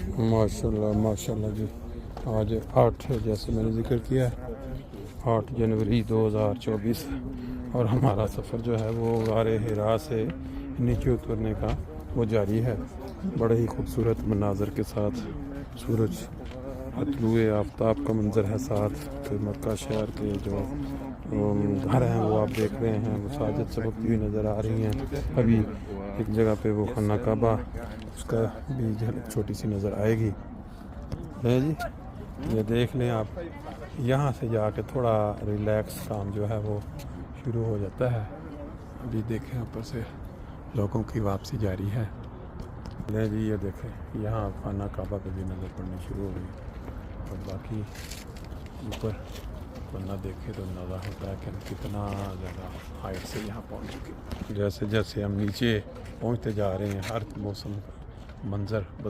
माशाल्लाह माशाल्लाह जी। आज 8 जैसे मैंने जिक्र किया है 8 जनवरी 2024 और हमारा सफ़र जो है वो गारे हिरा से नीचे उतरने का वो जारी है। बड़े ही खूबसूरत मनाजर के साथ सूरज तलुए आफ्ताब का मंज़र है। साथ फिर मक्का शहर के जो घर हैं वो आप देख रहे हैं, मसाजिद चमकती हुई नज़र आ रही हैं। अभी एक जगह पे वो खाना काबा उसका भी झलक छोटी सी नज़र आएगी है जी। ये देख लें आप, यहाँ से जाके थोड़ा रिलैक्स काम जो है वो शुरू हो जाता है। अभी देखें ऊपर से लोगों की वापसी जारी है। ले जी ये देखें यहाँ खाना काबा पे भी नज़र पड़नी शुरू हो गई और बाकी ऊपर वरना देखे तो अंदाज़ा होता है कि हम कितना ज़्यादा हाइट से यहाँ पहुँच चुके। जैसे जैसे हम नीचे पहुँचते जा रहे हैं हर मौसम का मंज़र